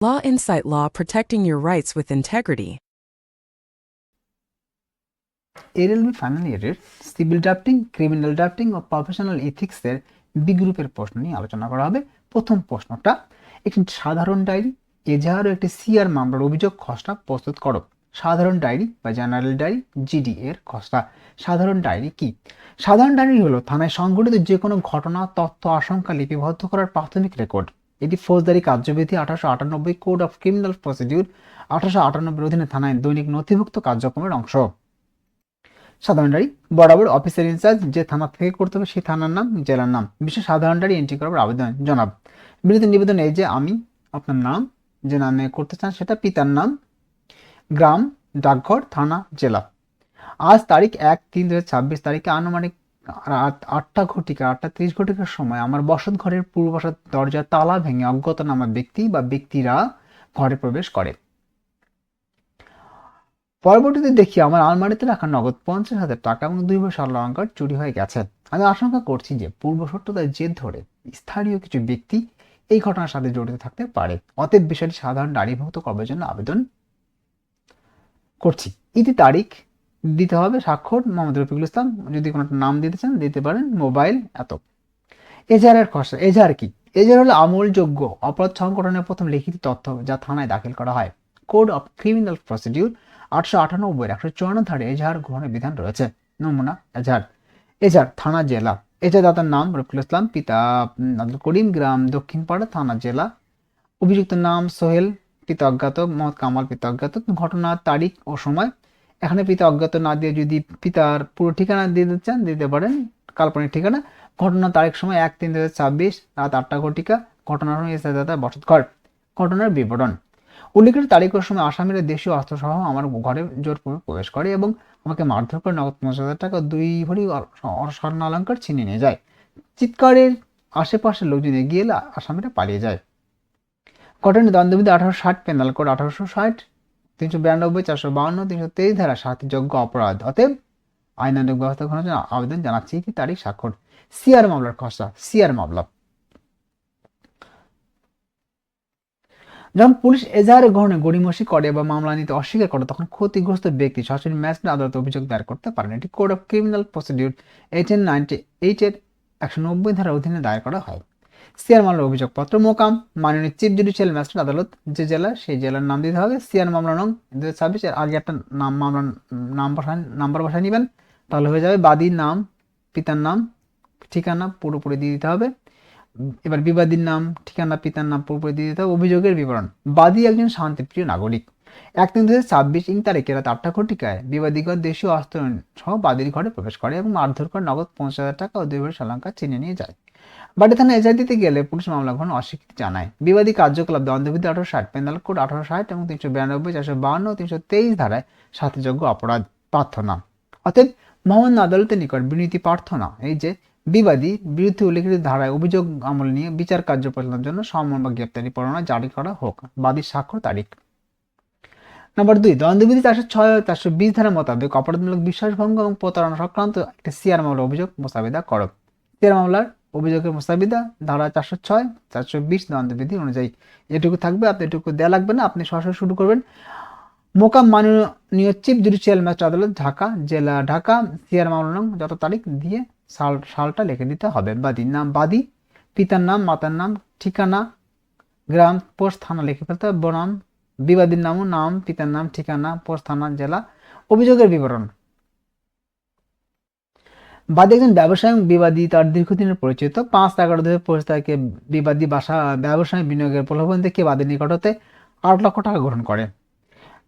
Law Insight Law, protecting your rights with integrity. LLB final ইয়ারের civil drafting, criminal drafting ও professional এথিক্সের B গ্রুপের প্রশ্ন নিয়ে আলোচনা করা হবে। প্রথম প্রশ্নটা, একটি সাধারণ ডায়েরি, এজাহার ও একটি সিআর মামলার অভিযোগ খসড়া প্রস্তুত করো। সাধারণ ডায়েরি বা জেনারেল ডায়েরি, জিডি এর খসড়া। সাধারণ ডায়েরি কি? সাধারণ ডায়েরি হলো থানায় সংঘটিত যে কোনো ঘটনা, তথ্য, আশঙ্কা লিপিবদ্ধ করার প্রাথমিক রেকর্ড। এটি ফৌজদারি কার্যবিধি 1898, কোড অফ ক্রিমিনাল প্রসিডিউর 1898 অধীনে থানায় দৈনিক নথিভুক্ত কার্যক্রমের অংশ। সাধারণ ডায়েরি বরাবর অফিসার ইনচার্জ যে থানা থেকে করতে হবে সেই থানার নাম, জেলার নাম, বিশেষ সাধারণ ডায়েরি এন্ট্রি করার আবেদন জনাব। বিনীত নিবেদন এই যে আমি আপনার নাম যে নামে করতে চান সেটা, পিতার নাম, গ্রাম, ডাকঘর, থানা, জেলা। আজ তারিখ 1/3/2026 তারিখে আনুমানিক 8:30 সময় আমার বসত ঘরের পূর্ব বসত দরজার তালা ভেঙে অজ্ঞাতনামা ব্যক্তি বা ব্যক্তিরা ঘরে প্রবেশ করে। পরবর্তীতে দেখি আমার আলমারিতে রাখা নগদ 50,000 টাকা এবং 2 ভরি স্বর্ণ অলংকার চুরি হয়ে গেছে। আমি আশঙ্কা করছি যে পূর্বশত্রুতার জেদ ধরে স্থানীয় কিছু ব্যক্তি এই ঘটনার সাথে জড়িত থাকতে পারে। অতএব বিষয়টি সাধারণ ডায়েরিভুক্ত করার জন্য আবেদন করছি। ইতি তারিখ দিতে হবে, স্বাক্ষর মোহাম্মদ রফিকুল ইসলাম। যদি কোনো একটা নাম দিতে চান দিতে পারেন, মোবাইল এত। এজাহারের খসড়া। এজাহার কি? এজাহার হলো আমলযোগ্য অপরাধ সংগঠনের প্রথম লিখিত তথ্য যা থানায় দাখিল করা হয়। কোড অফ ক্রিমিনাল প্রসিডিউর 1898 154 ধারে এজাহার গ্রহণের বিধান রয়েছে। নমুনা এজাহার। এজাহার থানা, জেলা। এজাহারদাতার নাম রফিকুল ইসলাম, পিতা আব্দুল করিম, গ্রাম দক্ষিণপাড়া, থানা, জেলা। অভিযুক্ত নাম সোহেল, পিতা অজ্ঞাত, মোহাম্মদ কামাল, পিতা অজ্ঞাত। ঘটনার তারিখ ও সময়। এখানে পিতা অজ্ঞাত না দিয়ে যদি পিতার পুরো ঠিকানা দিয়ে দিতে চান দিতে পারেন, কাল্পনিক ঠিকানা। ঘটনার তারিখ সময় 1/3/2026 রাত 8:00। ঘটনার সময় এজাহারদাতা বসত ঘর। ঘটনার বিবরণ। উল্লেখিত তারিখ ও সময় আসামিরা দেশীয় অস্ত্রসহ আমার ঘরে জোরপূর্বক প্রবেশ করে এবং আমাকে মারধর করে নগদ 50,000 টাকা 2 ভরি স্বর্ণ অলংকার ছিনিয়ে নিয়ে যায়। চিৎকারের আশেপাশের লোকজন এগিয়ে এলে আসামিরা পালিয়ে যায়। ঘটনার দণ্ডবিধি 1860, পেনাল কোড 1860, 392, 452, 323 ধারা শাস্তিযোগ্য অপরাধ। অতএব আইনানুগ ব্যবস্থা গ্রহণের জন্য আবেদন জানাচ্ছি। কি তারিখ, স্বাক্ষর। সিআর মামলার খসড়া। সিআর মামলা। যখন পুলিশ এজাহার গ্রহণে গড়িমসি করে বা মামলা নিতে অস্বীকার করে তখন ক্ষতিগ্রস্ত ব্যক্তি সরাসরি ম্যাজিস্ট্রেট আদালতে অভিযোগ দায়ের করতে পারেন। এটি কোড অফ ক্রিমিনাল প্রসিডিউর 1898 এর 190 ধারার অধীনে দায়ের করা হয়। সিআর মামলার অভিযোগপত্র। মোকাম মাননীয় চিফ জুডিশিয়াল ম্যাজিস্ট্রেট আদালত, যে জেলা সেই জেলার নাম দিতে হবে। সিআর মামলা নং 2026 এর আগে একটা মামলার নাম্বার বসায় নেবেন, তাহলে হয়ে যাবে। বাদীর নাম, পিতার নাম, ঠিকানা পুরোপুরি দিয়ে দিতে হবে। এবার বিবাদীর নাম, ঠিকানা, পিতার নাম পুরোপুরি দিয়ে দিতে হবে। অভিযোগের বিবরণ। বাদী একজন শান্তিপ্রিয় নাগরিক। 1/3/2026 তারিখে রাত 8:00 বিবাদীগণ দেশীয় অস্ত্র সহ বাদীর ঘরে প্রবেশ করে এবং মারধর করে নগদ 50,000 টাকা ও 2 ভরি অলংকার ছিনিয়ে নিয়ে যায়। বাডি থানায় এজাহার দিতে গেলে পুলিশ মামলা গ্রহণ অস্বীকৃতি জানায়। বিবাদী কার্যকলাপ দণ্ডবিধি 1860, পেনাল কোড 1860 এবং 392, 452, 323 ধারায় শাস্তিযোগ্য অপরাধ। প্রার্থনা। অতএব মহামান্য আদালতের নিকট বিনীত প্রার্থনা এই যে বিবাদী বিরুদ্ধে উল্লেখিত ধারায় অভিযোগ আমল নিয়ে বিচার কার্য পরিচালনার জন্য সমন বা গ্রেপ্তারি পরোয়ানা জারি করা হোক। বাদীর স্বাক্ষর তারিখ। নম্বর 2, দণ্ডবিধি 406 ও 420 ধারা মোতাবেক অপরাধমূলক বিশ্বাসভঙ্গ এবং প্রতারণা সংক্রান্ত একটি সিআর মামলার অভিযোগ মোসাবিদা করো। সিআর মামলার অভিযোগের মোসাবিদা ধারা 406, 420 দণ্ডবিধি অনুযায়ী। এটুকু থাকবে, আপনি এটুকু দেওয়া লাগবে না, আপনি সরাসরি শুরু করবেন। মোকাম মাননীয় চিফ জুডিশিয়াল ম্যাজিস্ট্রেট আদালত, ঢাকা, জেলা ঢাকা। সিআর মামলা নং যত তারিখ দিয়ে সালটা লিখে দিতে হবে। বাদীর নাম, বাদী, পিতার নাম, মাতার নাম, ঠিকানা, গ্রাম, পোস্ট, থানা লিখে ফেলতে হবে। বনাম বিবাদীর নাম, পিতার নাম, ঠিকানা, পোস্ট, থানা, জেলা। অভিযোগের বিবরণ। বাদী একজন ব্যবসায়ী এবং বিবাদী তার দীর্ঘদিনের পরিচিত। 5/11/2025 তারিখে বিবাদী ব্যবসায় বিনিয়োগের প্রলোভন দেখিয়ে বাদীর নিকট হতে 8 লক্ষ টাকা গ্রহণ করে।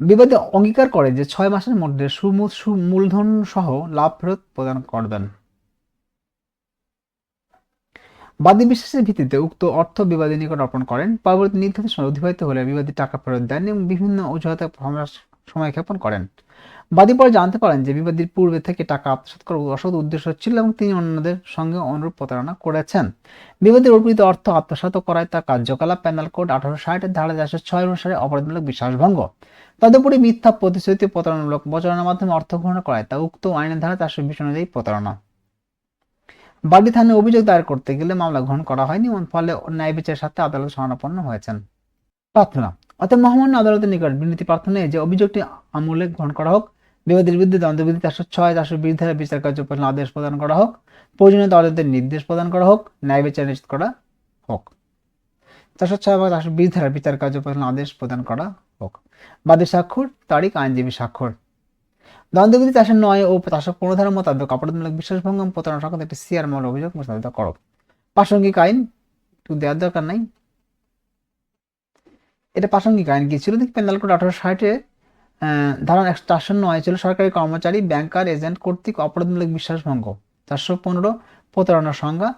বিবাদী অঙ্গীকার করে যে 6 মাসের মধ্যে মূলধন সহ লাভ ফেরত প্রদান করবেন। বাদী বিশ্বাসের ভিত্তিতে উক্ত অর্থ বিবাদীর নিকট অর্পণ করেন। পরবর্তী নির্ধারিত সময় অতিবাহিত হলে বিবাদী টাকা ফেরত দেন এবং বিভিন্ন অজুহাতে সময়ক্ষেপণ করেন। বাদী পরে জানতে পারেন যে বিবাদীর পূর্বে থেকে টাকা আত্মসাৎ করার অসৎ উদ্দেশ্য ছিল এবং তিনি অন্যদের সঙ্গে অনুরূপ প্রতারণা করেছেন। বিবাদীর অর্পিত অর্থ আত্মসাৎ করায় তার কার্যকলাপ পেনাল কোড 1860 এর ধারা 406 অনুসারে অপরাধমূলক বিশ্বাসভঙ্গ। তদুপরি মিথ্যা প্রতিশ্রুতি, প্রতারণামূলক প্রচারণার মাধ্যমে অর্থ গ্রহণ করায় তা উক্ত আইনের ধারা 420 অনুযায়ী প্রতারণা। বাদী থানায় অভিযোগ দায়ের করতে গেলে মামলা গ্রহণ করা হয়নি এবং ফলে ন্যায় বিচারের সাথে আদালত শরণাপন্ন হয়েছেন। প্রার্থনা। অতএব মহামান্য আদালতের নিকট বিনতি প্রার্থনায় যে অভিযোগটি আমলে গ্রহণ করা হোক, বিবাদীর বিরুদ্ধে দ্বন্দ্ববিধি 406, 420 ধারা বিচার কার্য পরিচালনার আদেশ প্রদান করা হোক, প্রয়োজনীয় তদন্তের নির্দেশ প্রদান করা হোক, ন্যায় বিচার নিশ্চিত করা হোক। 406 বা 420 ধারা বিচার কার্য পরিচালনার আদেশ প্রদান করা হোক। বাদী স্বাক্ষর, তারিখ আইনজীবী স্বাক্ষর। দ্বন্দ্ববিধি 409 ও 415 ধারা মোতাবেক অপরাধমূলক বিশ্বাসভঙ্গ প্রতারণা সংক্রান্ত একটি সিআর মামলা অভিযোগ মোতাবেক করো। প্রাসঙ্গিক আইন একটু দেওয়ার দরকার নাই, এটা প্রাসঙ্গিক আইন কি ছিল? পেনাল কোড 1860 ধারা 409 ছিল সরকারি কর্মচারী, ব্যাংকার, এজেন্ট কর্তৃক অপরাধমূলক বিশ্বাসভঙ্গ। 415 প্রতারণার সংজ্ঞা।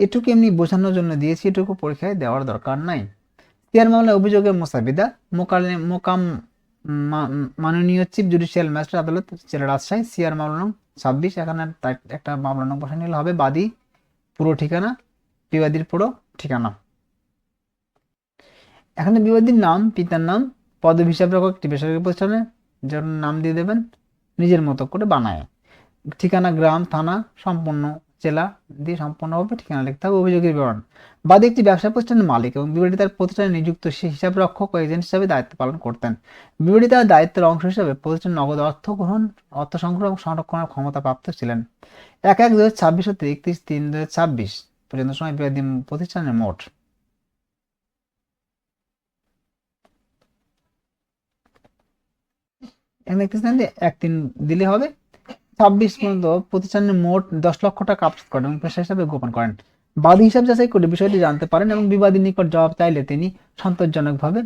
এটুকু এমনি বোঝানোর জন্য দিয়েছি, এটুকু পরীক্ষায় দেওয়ার দরকার নাই। সিআর মামলায় অভিযোগের মোসাবিদা মোকাম মাননীয় চিফ জুডিশিয়াল ম্যাজিস্ট্রেট আদালত জেলা রাজশাহী, সিআর মামলা নং 26। এখানে একটা মামলা নং বসানো নিলে হবে। বাদী পুরো ঠিকানা, বিবাদীর পুরো ঠিকানা। এখানে বিবাদীর নাম, পিতার নাম, পদবি হিসাব রাখো একটি বেসরকারি প্রতিষ্ঠানের জন্য নাম দিয়ে দেবেন নিজের মতো করে বানায়। ঠিকানা গ্রাম, থানা, সম্পূর্ণ জেলা দিয়ে সম্পূর্ণভাবে ঠিকানা লিখতে হবে। অভিযোগের বিবরণ। বাদী একটি ব্যবসা প্রতিষ্ঠানের মালিক এবং বিবাদী তার প্রতিষ্ঠানে নিযুক্ত হিসাব রক্ষক ও এজেন্ট হিসাবে দায়িত্ব পালন করতেন। বিবাদী তার দায়িত্বের অংশ হিসাবে প্রতিষ্ঠান নগদ অর্থ সংগ্রহ এবং সংরক্ষণের ক্ষমতা প্রাপ্ত ছিলেন। 1/1/2026 হতে 31/3/2026 পর্যন্ত সময় বিবাদী প্রতিষ্ঠানের মোট। এখানে দেখতেছেন যে 1/3 দিলে হবে। 26 পর্যন্ত প্রতিষ্ঠানের মোট 10 লক্ষ টাকা আপলোড করেন এবং পেশা হিসাবে গোপন করেন। বাদী হিসাব যাচাই করে বিষয়টি জানতে পারেন এবং বিবাদীর নিকট জবাব চাইলে তিনি সন্তোষজনকভাবে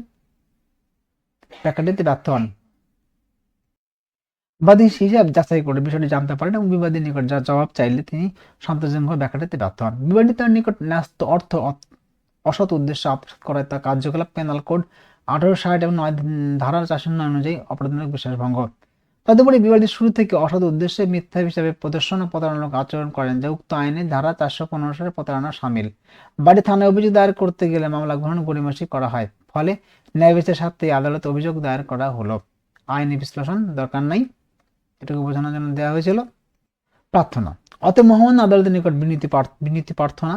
টাকা দিতে ব্যর্থ হন। বাদী হিসাব যাচাই করে বিষয়টি জানতে পারেন এবং বিবাদীর নিকট জবাব চাইলে তিনি সন্তোষজনকভাবে ব্যাখ্যা দিতে ব্যর্থ হন। বিবাদী তার নিকট ন্যস্ত অর্থ অসৎ উদ্দেশ্যে আত্মসাৎ করে তার কার্যকলাপ পেনাল কোড 1860 এবং 9 ধারা 409 অনুযায়ী অপরাধমূলক বিশ্বাসভঙ্গ। তদুপরি বিবাদী শুরু থেকে অসৎ উদ্দেশ্যে মিথ্যা হিসাবে প্রদর্শন ও প্রতারণামূলক আচরণ করেন, যা উক্ত আইনে ধারা 415 সালে প্রতারণা শামিল। বাদী থানায় অভিযোগ দায়ের করতে গেলে মামলা গ্রহণ গড়িমসি করা হয়, ফলে ন্যায় বিচারের স্বার্থে আদালতে অভিযোগ দায়ের করা হলো। আইনি বিশ্লেষণ দরকার নাই, এটুকু বোঝানোর জন্য দেওয়া হয়েছিল। প্রার্থনা। অতএব মহামান্য আদালতের নিকট বিনীতি প্রার্থনা,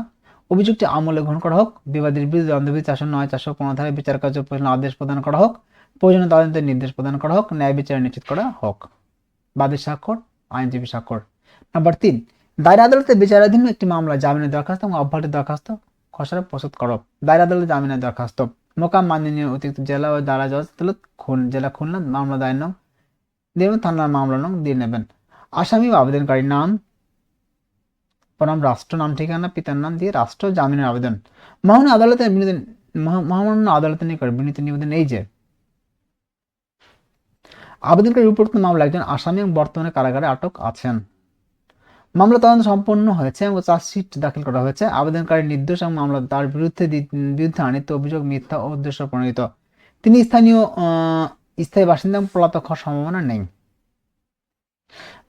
অভিযোগটি আমলে গ্রহণ করা হোক, বিবাদীর বিরুদ্ধে দ্বন্দ্ববিধি 409, 415 ধারায় বিচার কার্য পরিচালনার আদেশ প্রদান করা হোক, প্রয়োজনীয় তদন্তের নির্দেশ প্রদান করা হোক, ন্যায় বিচার নিশ্চিত করা হোক। বাদীর স্বাক্ষর, আইনজীবী স্বাক্ষর। নাম্বার 3, দায়রা আদালতে বিচারাধীন একটি মামলা জামিনের দরখাস্ত এবং অব্যাহতির দরখাস্ত খসড়া প্রস্তুত করো। দায়রা আদালতে জামিনের দরখাস্ত। মোকাম মাননীয় অতিরিক্ত জেলা ও দায়রা জজ আদালত জেলা খুলনা, মামলা দায়ের নং দিয়ে থানার মামলা নং দিয়ে নেবেন। আসামি বা আবেদনকারীর নাম, বনাম রাষ্ট্র, নাম ঠিকানা, পিতার নাম দিয়ে রাষ্ট্র, জামিনের আবেদন। মহামান্য আদালতের নিকট বিনীত নিবেদন এই যে আবেদনকারী উপরোক্ত মামলা একজন আসামি এবং বর্তমানে কারাগারে আটক আছেন। মামলা তদন্ত সম্পন্ন হয়েছে এবং চার্জশিট দাখিল করা হয়েছে। আবেদনকারী নির্দোষ এবং মামলা তার বিরুদ্ধে আনিত অভিযোগ মিথ্যা ও উদ্দেশ্য প্রণোদিত। তিনি স্থায়ী বাসিন্দা এবং পলাতক হওয়ার সম্ভাবনা নেই।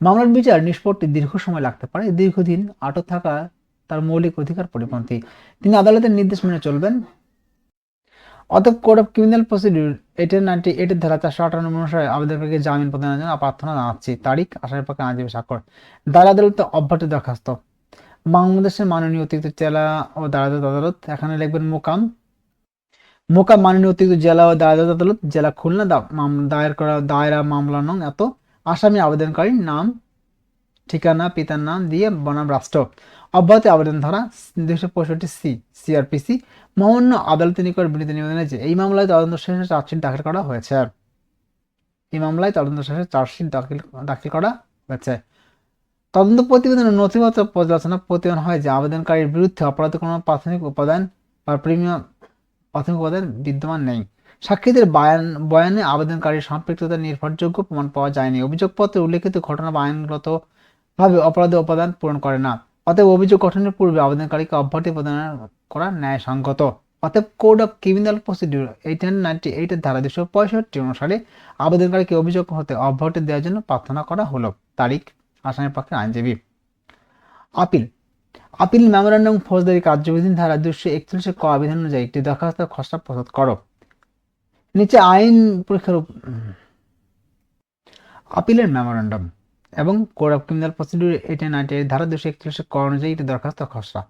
মামলার বিচার নিষ্পত্তি দীর্ঘ সময় লাগতে পারে। দীর্ঘদিন আটক থাকা তার মৌলিক অধিকার পরিপন্থী। তিনি আদালতের নির্দেশ মেনে চলবেন। অতএব কোড অফ ক্রিমিনাল প্রসিডিউর 1898 ধারা 458 অনুসারে আবেদনকারীকে জামিন প্রদানের জন্য প্রার্থনা জানাচ্ছি। তারিখ, আসামির পক্ষে আইনজীবী স্বাক্ষর। দায়রা আদালতে অব্যাহতির দরখাস্ত। বাংলাদেশের মাননীয় অতিরিক্ত জেলা ও দায়রা জজ আদালত, এখানে লিখবেন মোকাম মাননীয় অতিরিক্ত জেলা ও দায়রা জজ আদালত জেলা খুলনা, দায়ের করা দায়রা মামলা নং এত। আসামি আবেদনকারীর নাম, ঠিকানা, পিতার নাম দিয়ে বনাম রাষ্ট্র। অব্যাহতি আবেদন ধারা 265 সিআরপিসি। মহামান্য আদালতের নিকট বিনীত নিবেদন যে এই মামলায় তদন্ত শেষে চার্জশিট দাখিল করা হয়েছে। তদন্ত প্রতিবেদন ও নথিপত্র পর্যালোচনা প্রতিবেদন হয় যে আবেদনকারীর বিরুদ্ধে অপরাধের কোনো প্রাথমিক উপাদান বিদ্যমান নেই। সাক্ষীদের বয়ানে আবেদনকারীর সম্পৃক্ততা নির্ভরযোগ্য প্রমাণ পাওয়া যায়নি। অভিযোগপত্রে উল্লেখিত ঘটনা বা আইনগতভাবে অপরাধের উপাদান পূরণ করে না। অতএব অভিযোগ গঠনের পূর্বে আবেদনকারীকে অব্যাহতি প্রদান করা ন্যায়সঙ্গত। অতএব কোড অফ ক্রিমিনাল প্রসিডিউর 1898 ধারা 265 অনুসারে আবেদনকারীকে অভিযোগ হতে অব্যাহতি দেওয়ার জন্য প্রার্থনা করা হলো। তারিখ, আসামির পক্ষে আইনজীবী। আপিল মেমোরান্ডাম ফৌজদারি কার্যবিধি ধারা 241 ক বিধান অনুযায়ী একটি দরখাস্ত খসড়া প্রস্তুত করো। নিচে আইন পরীক্ষার আপিলের মেমোরান্ডাম এবং কোড অফ ক্রিমিনাল প্রসিডিউর 1898 ধারা 241 ক অনুযায়ী একটি দরখাস্ত খসড়া।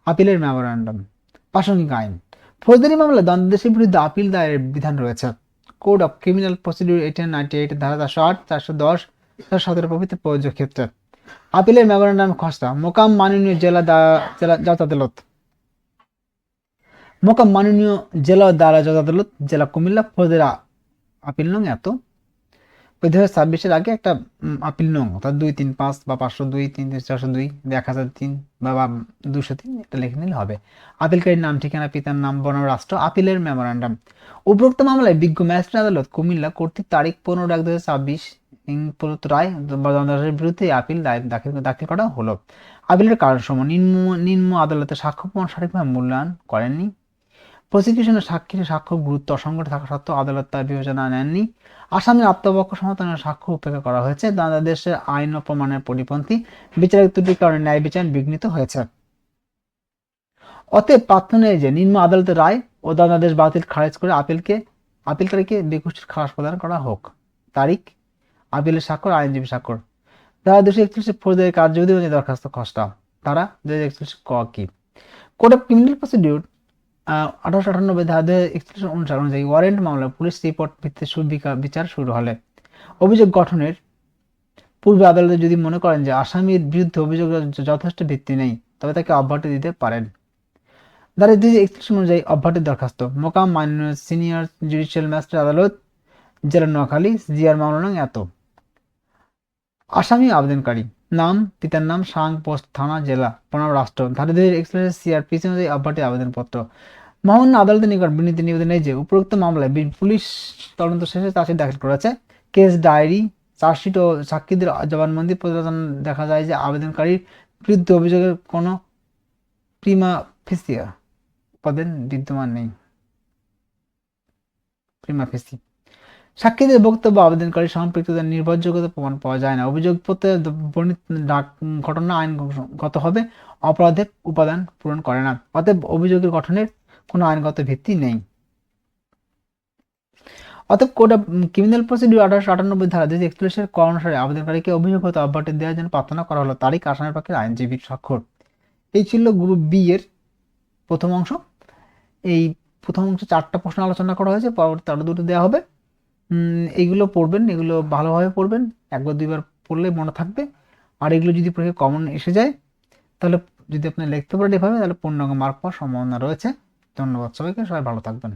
আপিলের মেমোরান্ডাম। প্রাসঙ্গিক আইন। ফৌজদারি মামলায় দণ্ডাদেশের বিরুদ্ধে আপিল দায়েরের বিধান রয়েছে। কোড অফ ক্রিমিনাল প্রসিডিউর 1898 ধারা 408, 410, 417 প্রভৃতি প্রযোজ্য ক্ষেত্রে আপিলের মেমোরান্ডাম খসড়া মোকাম মাননীয় জেলা জজ আদালত, মোকাম মাননীয় জেলা দায়রা জজ আদালত, জেলা কুমিল্লা, ফৌজদারি আপিল নং এত 2026 আগে একটা আপিল নং অর্থাৎ 235 বা 502, 402, 1003 বা 203 এটা লিখে নিলে হবে। আপিলকারীর নাম, ঠিকানা, পিতার নাম, বনাম রাষ্ট্র, আপিলের মেমোরান্ডাম। উপরোক্ত মামলায় বিজ্ঞ ম্যাজিস্ট্রেট আদালত কুমিল্লা কর্তৃক তারিখ 15/1/2026 প্রদত্ত রায় দণ্ডাদেশের বিরুদ্ধে আপিল দাখিল করা হলো। আপিলের কারণসমূহ: নিম্ন আদালতে সাক্ষ্য প্রমাণ সঠিকভাবে মূল্যায়ন করেননি, প্রসিকিউশনের সাক্ষীর সাক্ষ্য গুরুত্ব অসংগত থাকা সত্ত্বেও আদালত তার বিবেচনা নেননি, আসামির আত্মপক্ষ সমর্থনের সাক্ষ্য উপেক্ষা করা হয়েছে, দণ্ডাদেশের আইন ও প্রমাণের পরিপন্থী, বিচারিক ত্রুটির কারণে ন্যায় বিচার বিঘ্নিত হয়েছে। অতএব প্রার্থনা নেই যে নিম্ন আদালতের রায় ও দণ্ডাদেশ বাতিল খারিজ করে আপিলকারীকে বেকুষ্টির খালাস প্রদান করা হোক। তারিখ, আপিলের স্বাক্ষর, আইনজীবী স্বাক্ষর। ধারা 241 ফৌজদারি কার্যবিধি অনুযায়ী দরখাস্ত খসড়া। ধারা 241 ক কি? কোড অফ ক্রিমিনাল প্রসিডিউর 1898 ধারা 241 অনুযায়ী ওয়ারেন্ট মামলা পুলিশ রিপোর্ট ভিত্তিতে বিচার শুরু হলে অভিযোগ গঠনের পূর্বে আদালতে যদি মনে করেন যে আসামির বিরুদ্ধে অভিযোগের যথেষ্ট ভিত্তি নেই, তবে তাকে অব্যাহতি দিতে পারেন। ধারা 241 অনুযায়ী অব্যাহতির দরখাস্ত মোকাম মাননীয় সিনিয়র জুডিশিয়াল ম্যাজিস্ট্রেট আদালত, জেলা নোয়াখালী, জিআর মামলা নং এত। আসামি আবেদনকারী নাম, পিতার নাম, সাং, পোস্ট, থানা, জেলা, বনাম রাষ্ট্র। ধারা 241 সিআরপিসি অনুযায়ী অব্যাহতি আবেদনপত্র। মহামান্য আদালতের নিকট বিনীত নিবেদন এই যে উপরোক্ত মামলায় পুলিশ তদন্ত শেষে চার্জশিট দাখিল করেছে। কেস ডায়েরি, চার্জশিট ও সাক্ষীদের জবানবন্দি প্রতিবেদন দেখা যায় যে আবেদনকারীর বিরুদ্ধে অভিযোগের কোনো প্রিমা ফেসিয়া উপাদান বিদ্যমান নেই। প্রিমা ফেসি সাক্ষীদের বক্তব্য আবেদনকারীর সম্পৃক্ততার নির্ভরযোগ্যতা প্রমাণ পাওয়া যায় না। অভিযোগপত্রে বর্ণিত ঘটনা আইনগতভাবে অপরাধের উপাদান পূরণ করে না। অতএব অভিযোগের গঠনের কোনো আইনগত ভিত্তি নেই। অতএব কোড অফ ক্রিমিনাল প্রসিডিউর 1898 ধারা 241 ক অনুসারে আবেদনকারীকে অভিযোগগত অব্যাহতি দেওয়ার জন্য প্রার্থনা করা হলো। তারিখ, আসামির পক্ষে আইনজীবীর স্বাক্ষর। এই ছিল গ্রুপ বি এর প্রথম অংশ। এই প্রথম অংশে 4টা প্রশ্ন আলোচনা করা হয়েছে, পরবর্তী আরো 2টো দেওয়া হবে। এগুলো পড়বেন, এগুলো ভালোভাবে পড়বেন, 1-2বার পড়লে মনে থাকবে। আর এগুলো যদি পরীক্ষায় কমন এসে যায় তাহলে যদি আপনি লিখতে পারেন এভাবে তাহলে পূর্ণাঙ্গ মার্ক পাওয়ার সম্ভাবনা রয়েছে। ধন্যবাদ সবাইকে, সবাই ভালো থাকবেন।